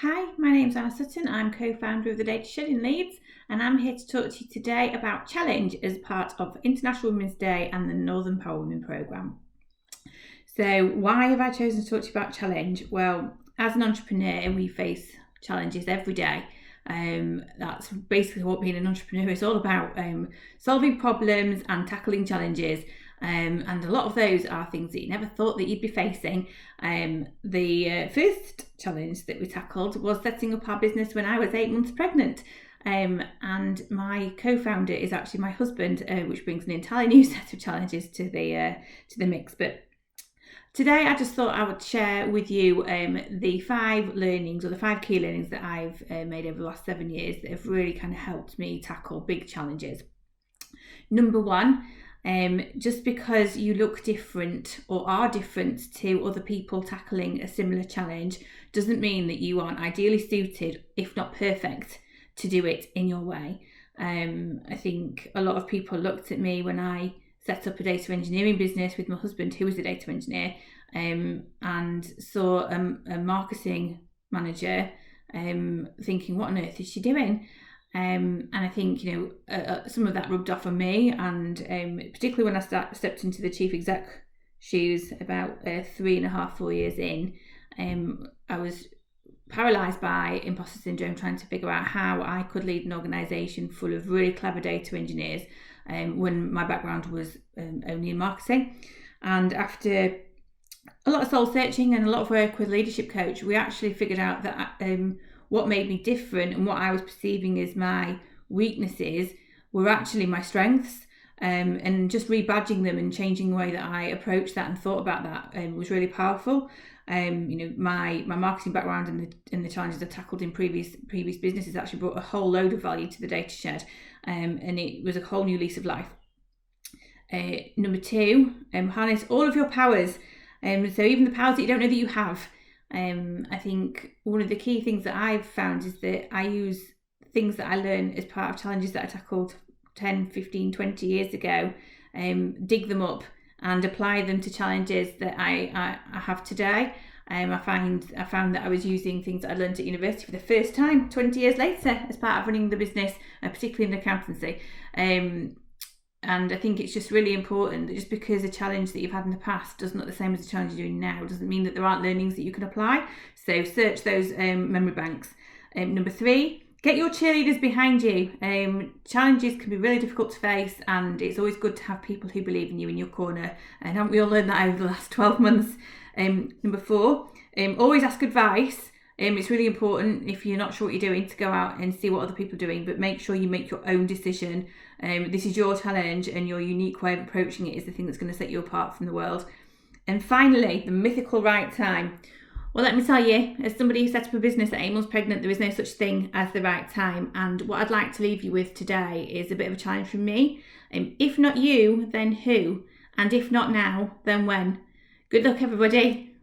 Hi, my name's Anna Sutton. I'm co-founder of the Data Shed in Leeds, and I'm here to talk to you today about challenge as part of International Women's Day and the Northern Power Women programme. So why have I chosen to talk to you about challenge? Well, as an entrepreneur, we face challenges every day. That's basically what being an entrepreneur is all about, solving problems and tackling challenges. And a lot of those are things that you never thought that you'd be facing. The first challenge that we tackled was setting up our business when I was 8 months pregnant. And my co-founder is actually my husband, which brings an entirely new set of challenges to the mix. But today, I just thought I would share with you the 5 learnings, or the 5 key learnings that I've made over the last 7 years that have really kind of helped me tackle big challenges. Number 1, just because you look different or are different to other people tackling a similar challenge doesn't mean that you aren't ideally suited, if not perfect, to do it in your way. I think a lot of people looked at me when I set up a data engineering business with my husband, who was a data engineer, and saw a marketing manager thinking, what on earth is she doing? And I think, some of that rubbed off on me, and particularly when I stepped into the chief exec shoes about 3.5, 4 years in, I was paralysed by imposter syndrome, trying to figure out how I could lead an organisation full of really clever data engineers when my background was only in marketing. And after a lot of soul searching and a lot of work with a leadership coach, we actually figured out that what made me different and what I was perceiving as my weaknesses were actually my strengths. And just rebadging them and changing the way that I approached that and thought about that was really powerful. My marketing background and the challenges I tackled in previous businesses actually brought a whole load of value to the Data Shed, and it was a whole new lease of life. Number 2, harness all of your powers. So even the powers that you don't know that you have. I think one of the key things that I've found is that I use things that I learned as part of challenges that I tackled 10, 15, 20 years ago, dig them up and apply them to challenges that I have today. I found that I was using things that I learned at university for the first time 20 years later as part of running the business, particularly in accountancy. And I think it's just really important that just because a challenge that you've had in the past does not the same as the challenge you're doing now doesn't mean that there aren't learnings that you can apply. So search those memory banks. Number 3, get your cheerleaders behind you. Challenges can be really difficult to face, and it's always good to have people who believe in you in your corner. And haven't we all learned that over the last 12 months? Number 4, always ask advice. It's really important, if you're not sure what you're doing, to go out and see what other people are doing, but make sure you make your own decision. This is your challenge, and your unique way of approaching it is the thing that's going to set you apart from the world. And finally, the mythical right time. Well, let me tell you, as somebody who set up a business at 8 months pregnant, there is no such thing as the right time. And what I'd like to leave you with today is a bit of a challenge from me. If not you, then who? And if not now, then when? Good luck, everybody.